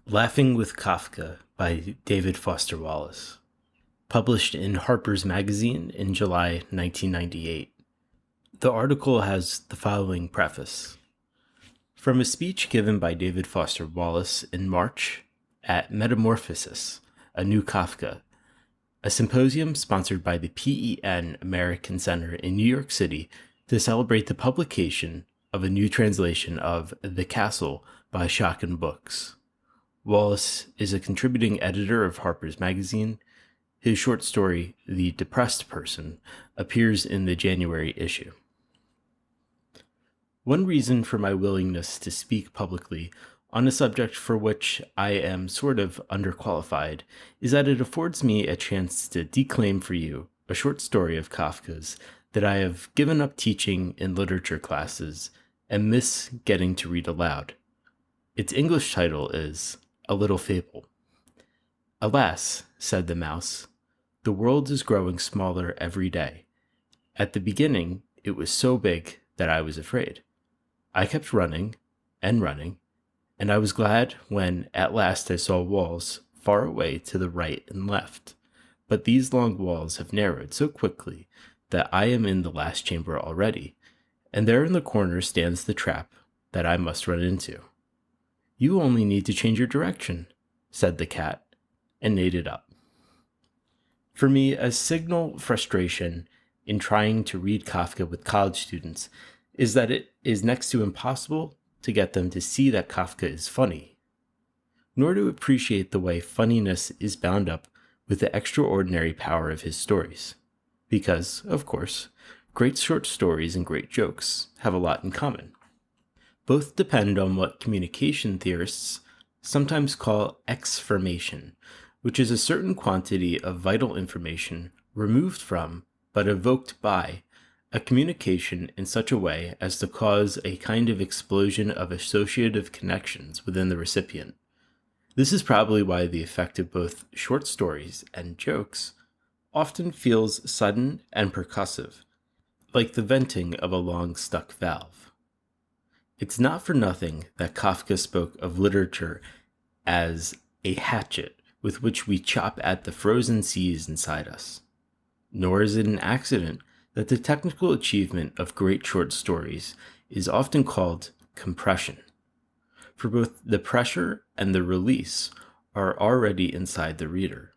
Laughing with Kafka by David Foster Wallace, published in Harper's Magazine in July 1998. The article has the following preface. From a speech given by David Foster Wallace in March at Metamorphosis, A New Kafka, a symposium sponsored by the PEN American Center in New York City to celebrate the publication of a new translation of The Castle by Schocken Books. Wallace is a contributing editor of Harper's Magazine. His short story, The Depressed Person, appears in the January issue. One reason for my willingness to speak publicly on a subject for which I am sort of underqualified is that it affords me a chance to declaim for you a short story of Kafka's that I have given up teaching in literature classes and miss getting to read aloud. Its English title is A Little Fable. Alas, said the mouse, the world is growing smaller every day. At the beginning, it was so big that I was afraid. I kept running, and I was glad when at last I saw walls far away to the right and left. But these long walls have narrowed so quickly that I am in the last chamber already, and there in the corner stands the trap that I must run into. You only need to change your direction, said the cat, and neighed it up. For me, a signal frustration in trying to read Kafka with college students is that it is next to impossible to get them to see that Kafka is funny, nor to appreciate the way funniness is bound up with the extraordinary power of his stories. Because, of course, great short stories and great jokes have a lot in common. Both depend on what communication theorists sometimes call exformation, which is a certain quantity of vital information removed from, but evoked by, a communication in such a way as to cause a kind of explosion of associative connections within the recipient. This is probably why the effect of both short stories and jokes often feels sudden and percussive, like the venting of a long-stuck valve. It's not for nothing that Kafka spoke of literature as a hatchet with which we chop at the frozen seas inside us. Nor is it an accident that the technical achievement of great short stories is often called compression, for both the pressure and the release are already inside the reader.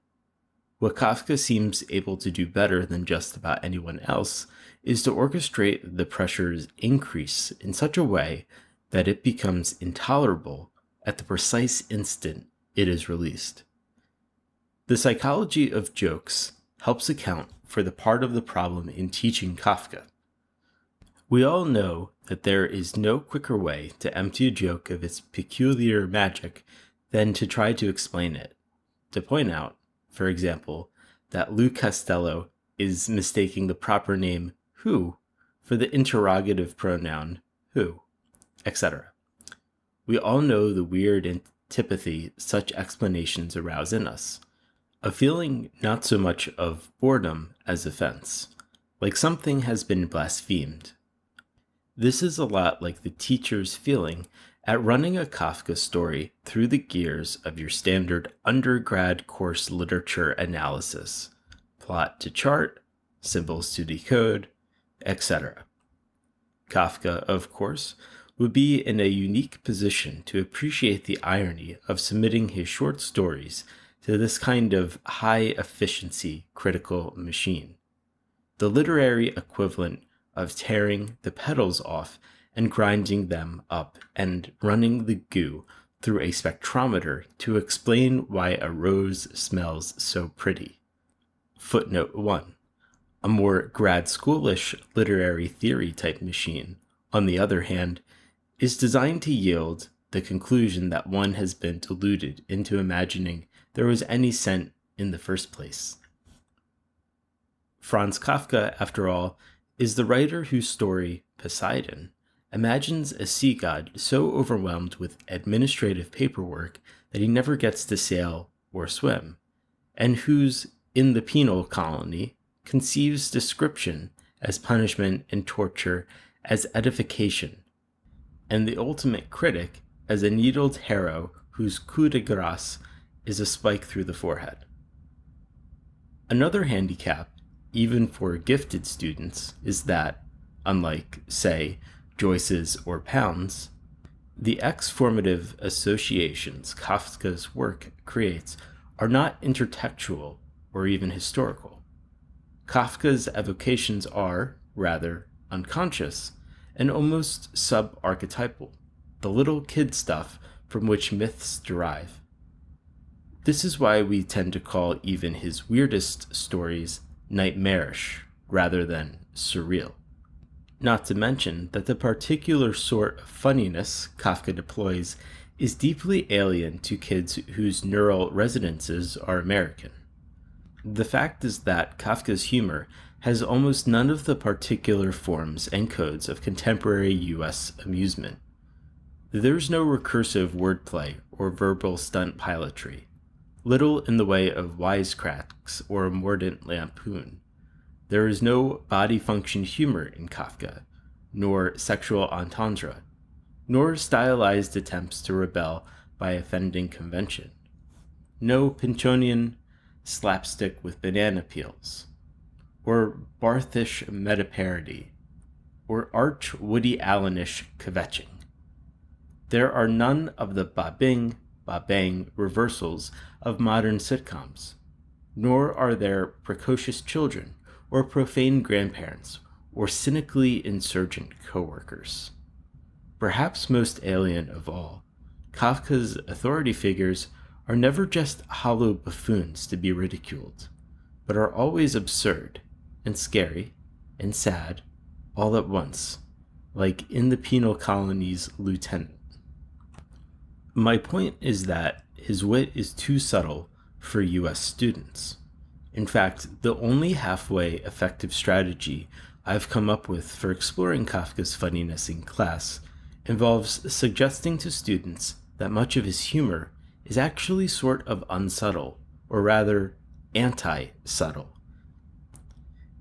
What Kafka seems able to do better than just about anyone else is to orchestrate the pressure's increase in such a way that it becomes intolerable at the precise instant it is released. The psychology of jokes helps account for the part of the problem in teaching Kafka. We all know that there is no quicker way to empty a joke of its peculiar magic than to try to explain it, to point out, for example, that Lou Costello is mistaking the proper name who for the interrogative pronoun who, etc. We all know the weird antipathy such explanations arouse in us, a feeling not so much of boredom as offense, like something has been blasphemed. This is a lot like the teacher's feeling at running a Kafka story through the gears of your standard undergrad course literature analysis, plot to chart, symbols to decode, etc. Kafka, of course, would be in a unique position to appreciate the irony of submitting his short stories to this kind of high-efficiency critical machine, the literary equivalent of tearing the petals off and grinding them up and running the goo through a spectrometer to explain why a rose smells so pretty. Footnote 1. A more grad schoolish literary theory type machine, on the other hand, is designed to yield the conclusion that one has been deluded into imagining there was any scent in the first place. Franz Kafka, after all, is the writer whose story, Poseidon, imagines a sea god so overwhelmed with administrative paperwork that he never gets to sail or swim, and whose In the Penal Colony conceives description as punishment and torture as edification, and the ultimate critic as a needled hero whose coup de grace is a spike through the forehead. Another handicap, even for gifted students, is that, unlike, say, Joyce's or Pound's, the exformative associations Kafka's work creates are not intertextual or even historical. Kafka's evocations are, rather, unconscious and almost sub-archetypal, the little kid stuff from which myths derive. This is why we tend to call even his weirdest stories nightmarish rather than surreal. Not to mention that the particular sort of funniness Kafka deploys is deeply alien to kids whose neural resonances are American. The fact is that Kafka's humor has almost none of the particular forms and codes of contemporary US amusement. There's no recursive wordplay or verbal stunt pilotry, little in the way of wisecracks or a mordant lampoon. There is no body function humor in Kafka, nor sexual entendre, nor stylized attempts to rebel by offending convention. No Pynchonian slapstick with banana peels, or Barthish meta-parody, or arch Woody Allenish kvetching. There are none of the ba-bing, ba-bang reversals of modern sitcoms, nor are there precocious children or profane grandparents or cynically insurgent coworkers. Perhaps most alien of all, Kafka's authority figures are never just hollow buffoons to be ridiculed, but are always absurd and scary and sad all at once, like in the penal colony's lieutenant. My point is that his wit is too subtle for US students. In fact, the only halfway effective strategy I've come up with for exploring Kafka's funniness in class involves suggesting to students that much of his humor is actually sort of unsubtle, or rather, anti-subtle.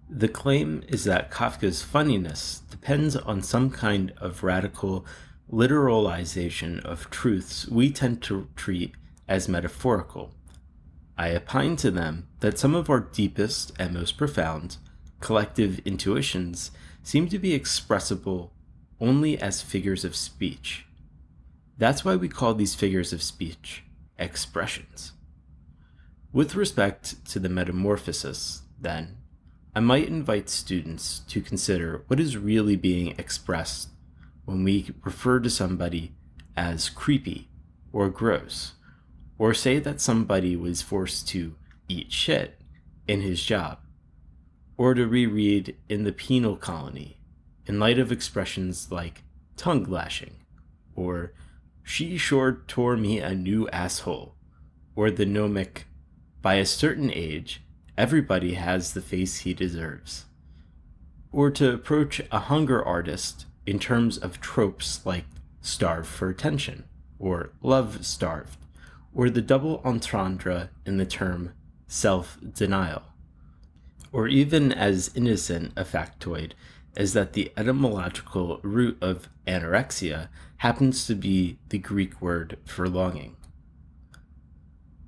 The claim is that Kafka's funniness depends on some kind of radical literalization of truths we tend to treat as metaphorical. I opine to them that some of our deepest and most profound collective intuitions seem to be expressible only as figures of speech. That's why we call these figures of speech expressions. With respect to the metamorphosis, then, I might invite students to consider what is really being expressed when we refer to somebody as creepy or gross, or say that somebody was forced to eat shit in his job, or to reread In the Penal Colony in light of expressions like tongue lashing, or she sure tore me a new asshole, or the gnomic, by a certain age, everybody has the face he deserves, or to approach a hunger artist in terms of tropes like starve for attention, or love starved, or the double entendre in the term self-denial, or even as innocent a factoid as that the etymological root of anorexia happens to be the Greek word for longing.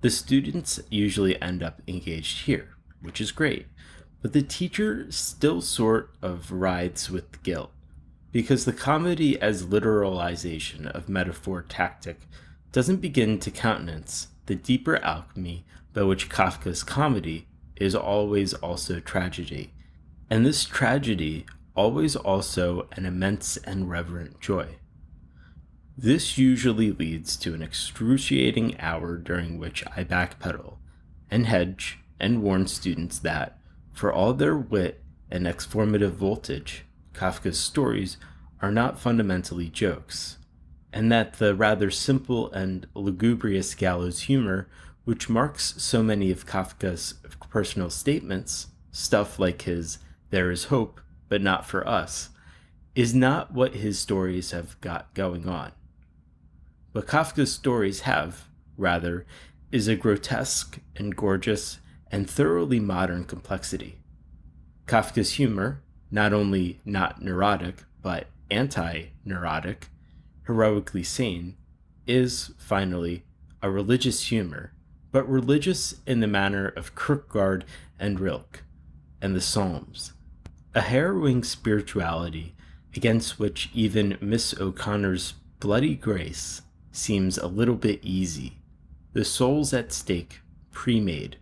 The students usually end up engaged here, which is great, but the teacher still sort of writhes with guilt, because the comedy as literalization of metaphor tactic doesn't begin to countenance the deeper alchemy by which Kafka's comedy is always also tragedy, and this tragedy always also an immense and reverent joy. This usually leads to an excruciating hour during which I backpedal and hedge and warn students that, for all their wit and exformative voltage, Kafka's stories are not fundamentally jokes, and that the rather simple and lugubrious gallows humor which marks so many of Kafka's personal statements, stuff like his "there is hope, but not for us," is not what his stories have got going on. What Kafka's stories have, rather, is a grotesque and gorgeous and thoroughly modern complexity. Kafka's humor, not only not neurotic, but anti-neurotic, heroically sane, is, finally, a religious humor, but religious in the manner of Kierkegaard and Rilke, and the Psalms, a harrowing spirituality against which even Miss O'Connor's Bloody Grace seems a little bit easy, the souls at stake pre-made.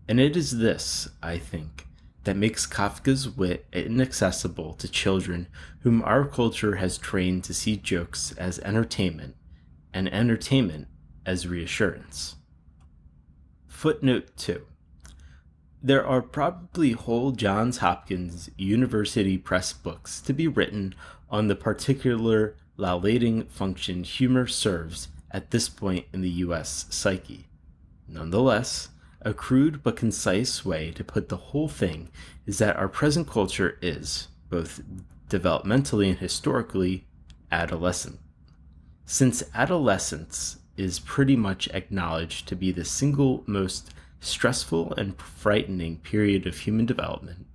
And it is this, I think, that makes Kafka's wit inaccessible to children whom our culture has trained to see jokes as entertainment, and entertainment as reassurance. Footnote 2. There are probably whole Johns Hopkins University Press books to be written on the particular lauding function humor serves at this point in the US psyche. Nonetheless, a crude but concise way to put the whole thing is that our present culture is, both developmentally and historically, adolescent. Since adolescence is pretty much acknowledged to be the single most stressful and frightening period of human development,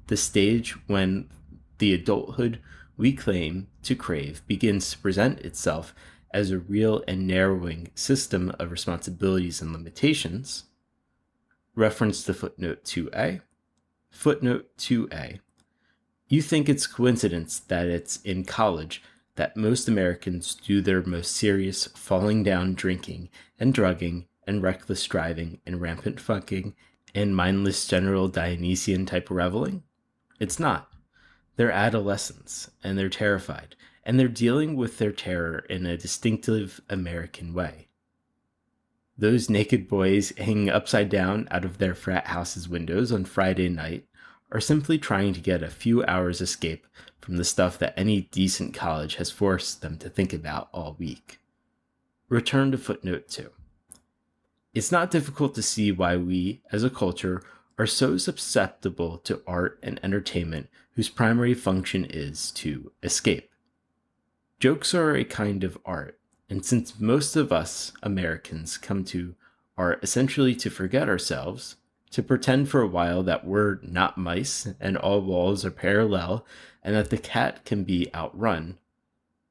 the stage when the adulthood we claim to crave begins to present itself as a real and narrowing system of responsibilities and limitations. Reference to footnote 2a. Footnote 2a. You think it's coincidence that it's in college that most Americans do their most serious falling down drinking and drugging and reckless driving and rampant fucking and mindless general Dionysian type reveling? It's not. They're adolescents, and they're terrified, and they're dealing with their terror in a distinctive American way. Those naked boys hanging upside down out of their frat house's windows on Friday night are simply trying to get a few hours escape from the stuff that any decent college has forced them to think about all week. Return to footnote 2. It's not difficult to see why we, as a culture, are so susceptible to art and entertainment whose primary function is to escape. Jokes are a kind of art, and since most of us Americans come to art essentially to forget ourselves, to pretend for a while that we're not mice and all walls are parallel and that the cat can be outrun,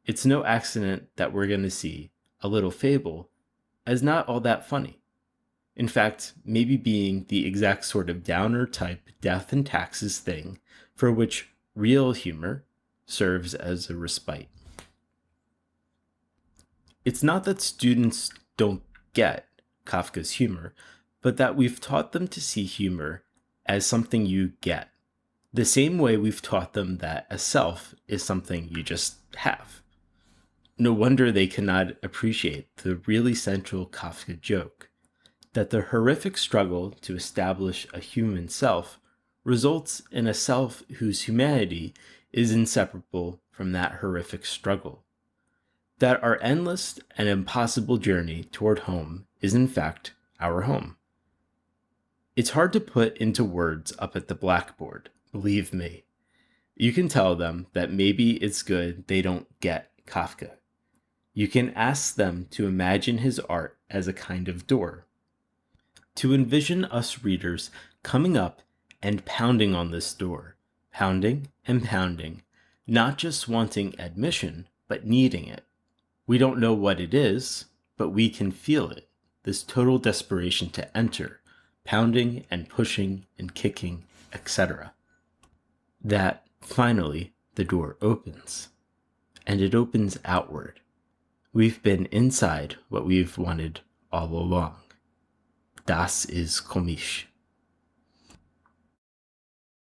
it's no accident that we're going to see a little fable as not all that funny. In fact, maybe being the exact sort of downer type death and taxes thing for which real humor serves as a respite. It's not that students don't get Kafka's humor, but that we've taught them to see humor as something you get, the same way we've taught them that a self is something you just have. No wonder they cannot appreciate the really central Kafka joke, that the horrific struggle to establish a human self results in a self whose humanity is inseparable from that horrific struggle. That our endless and impossible journey toward home is in fact our home. It's hard to put into words up at the blackboard, believe me. You can tell them that maybe it's good they don't get Kafka. You can ask them to imagine his art as a kind of door, to envision us readers coming up and pounding on this door, pounding and pounding, not just wanting admission, but needing it. We don't know what it is, but we can feel it, this total desperation to enter, pounding and pushing and kicking, etc. That, finally, the door opens. And it opens outward. We've been inside what we've wanted all along. Das ist komisch.